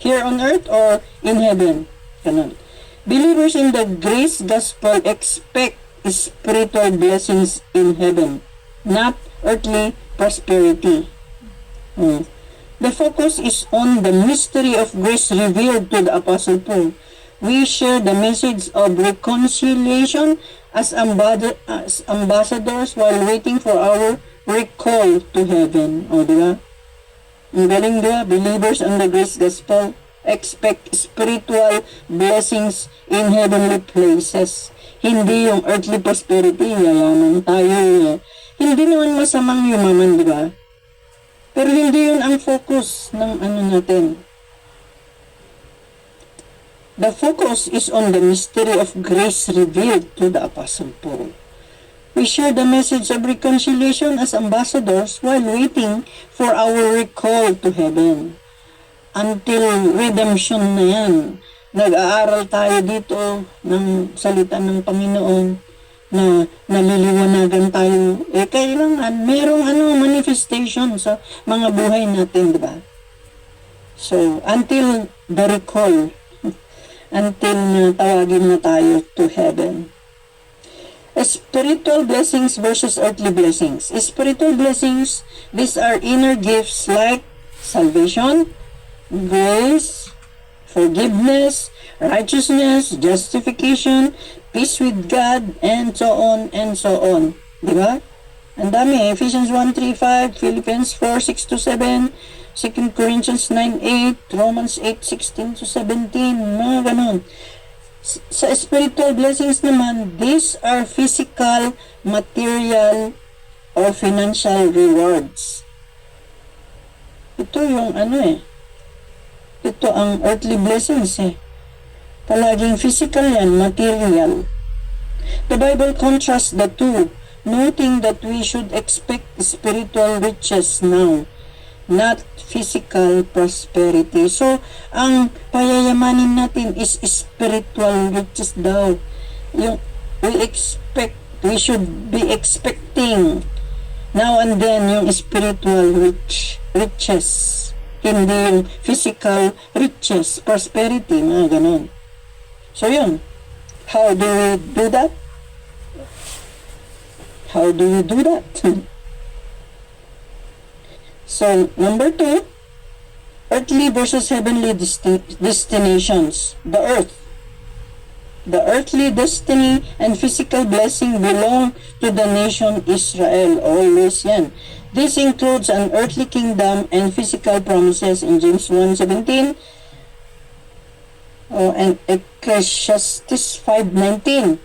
Here on earth or in heaven? Ganun. Believers in the grace gospel expect spiritual blessings in heaven, not earthly prosperity. The focus is on the mystery of grace revealed to the Apostle Paul. We share the message of reconciliation as ambassadors while waiting for our recall to heaven. Diba? Ang galing, diba? Believers on the grace gospel expect spiritual blessings in heavenly places. Hindi yung earthly prosperity, yayaman tayo. Hindi naman masamang yumaman, di ba? Pero hindi yun ang focus ng natin. The focus is on the mystery of grace revealed to the Apostle Paul. We share the message of reconciliation as ambassadors while waiting for our recall to heaven. Until redemption na yan. Nag-aaral tayo dito ng salita ng Panginoon na naliliwanagan tayo. Kailangan merong manifestation sa mga buhay natin, di ba? So, until the recall, until na tawagin na tayo to heaven. Spiritual blessings versus earthly blessings. Spiritual blessings, these are inner gifts like salvation, grace, forgiveness, righteousness, justification, peace with God, and so on and so on. Diba? Ang dami. Ephesians 1:3-5, Philippians 4:6-7, 2 Corinthians 9:8, Romans 8:16-17, mga ganun. Sa spiritual blessings naman, these are physical, material, or financial rewards. Ito yung ito ang earthly blessings Palaging physical yan, material. The Bible contrasts the two, noting that we should expect spiritual riches now, not physical prosperity. So, ang payayamanin natin is spiritual riches daw. Yung we should be expecting now and then yung spiritual riches. Hindi yung physical riches, prosperity, mga ganun. So, yun. How do we do that? How do we do that? So, number 2, earthly versus heavenly destinations. The earth. The earthly destiny and physical blessing belong to the nation Israel. Always yan. This includes an earthly kingdom and physical promises in James 1:17 and Ecclesiastes 5:19.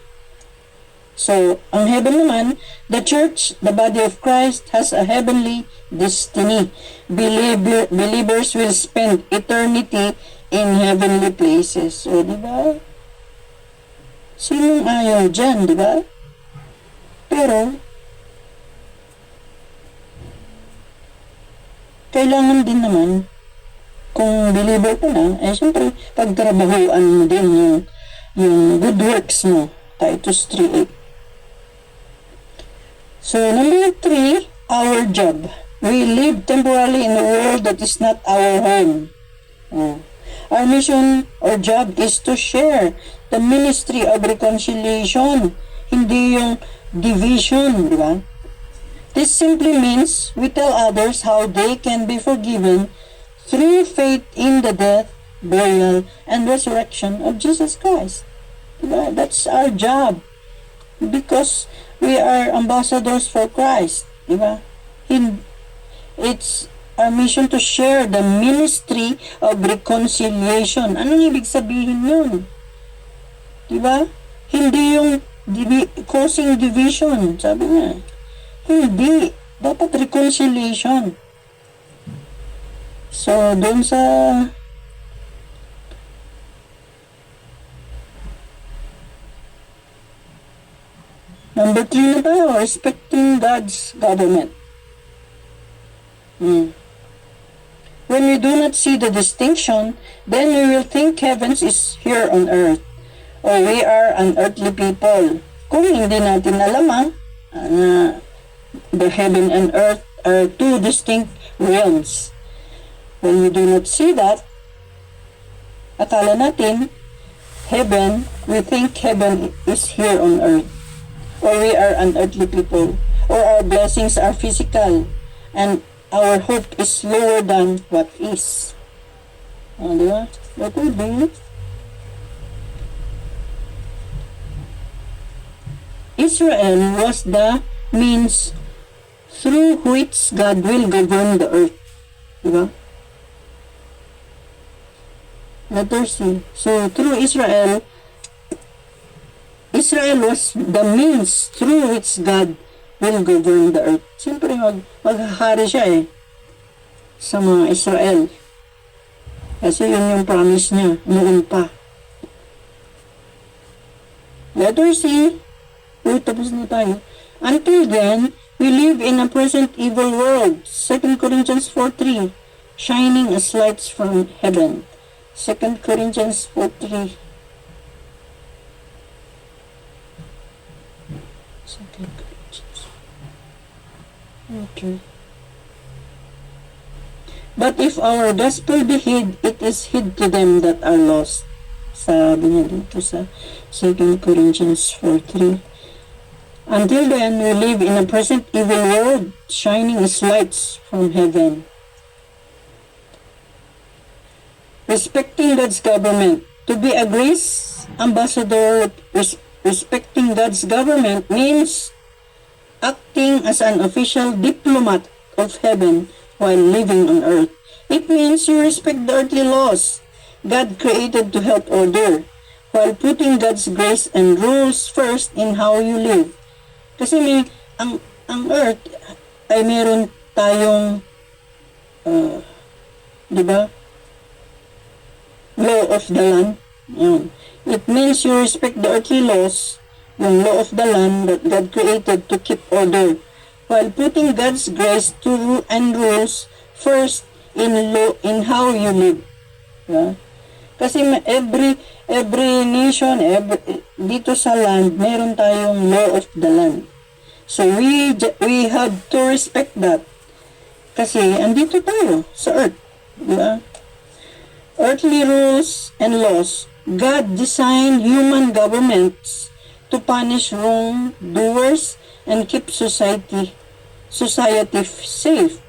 So, ang heaven naman, the church, the body of Christ, has a heavenly destiny. Believers will spend eternity in heavenly places. So, di ba? Sinong ayaw dyan, di ba? Pero, kailangan din naman, kung believer ka na, siyempre, pagtrabahuan mo din yung good works mo. Titus 3:8. So, number 3, our job. We live temporarily in a world that is not our home. Our mission or job is to share the ministry of reconciliation, hindi yung division, di ba? This simply means we tell others how they can be forgiven through faith in the death, burial, and resurrection of Jesus Christ. Diba? That's our job. Because we are ambassadors for Christ. Diba? It's our mission to share the ministry of reconciliation. Anong ibig sabihin yun? Diba? Hindi yung causing division. Sabi niya. Hindi. Dapat reconciliation. So, doon sa number 3 na tayo, respecting God's government. When we do not see the distinction, then we will think heavens is here on earth, or we are an earthly people. Kung hindi natin alam na the heaven and earth are two distinct realms. When we do not see that, akala natin, heaven, we think heaven is here on earth. Or we are an earthly people. Or our blessings are physical. And our hope is lower than what is. Diba? What would be? Israel was the means through which God will govern the earth. Diba? Letter C. So, through Israel, Israel was the means through which God will govern the earth. Siyempre, maghahari siya sa mga Israel. Kasi yun yung promise niya noon pa. Letter C. Tapos na tayo. Until then, we live in a present evil world. 2 Corinthians 4:3. Shining as lights from heaven. 2 Corinthians 4:3. 2 Corinthians. Okay. But if our gospel be hid, it is hid to them that are lost. Sabi niya dito sa 2 Corinthians 4:3. Until then, we live in a present evil world, shining as lights from heaven. Respecting God's government. To be a grace ambassador, respecting God's government means acting as an official diplomat of heaven while living on earth. It means you respect the earthly laws God created to help order, while putting God's grace and rules first in how you live. Kasi ang earth ay meron tayong, di ba? Law of the land. Yun. It means you respect the earthly laws, yung law of the land that God created to keep order, while putting God's grace to and rules first in how you live. Yeah? Kasi every nation, dito sa land, meron tayong law of the land. So we have to respect that. Kasi andito tayo sa earth. Yeah? Earthly rules and laws. God designed human governments to punish wrongdoers and keep society safe.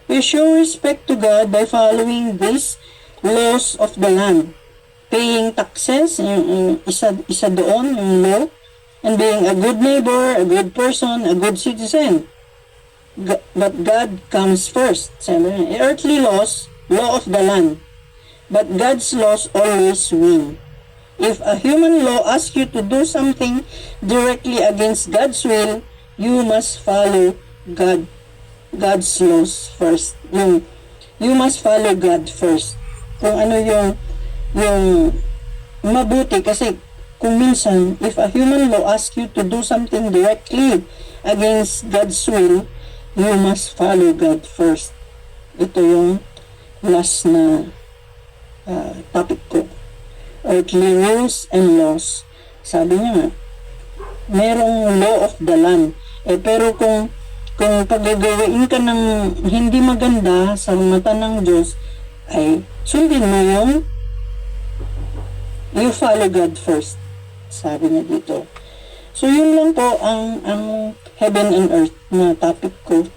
We show respect to God by following these laws of the land. Paying taxes, yung isa doon, yung law, and being a good neighbor, a good person, a good citizen. But God comes first. Earthly laws, law of the land. But God's laws always win. If a human law asks you to do something directly against God's will, you must follow God's laws first. You must follow God first. Kung ano yung mabuti, kasi kung minsan, if a human law asks you to do something directly against God's will, you must follow God first. Ito yung last na topic ko. Earthly rules and laws. Sabi niya nga, merong law of the land. Pero kung paggagawin ka ng hindi maganda sa mata ng Diyos, ay sundin mo you follow God first. Sabi niya dito. So yun lang po ang heaven and earth na topic ko.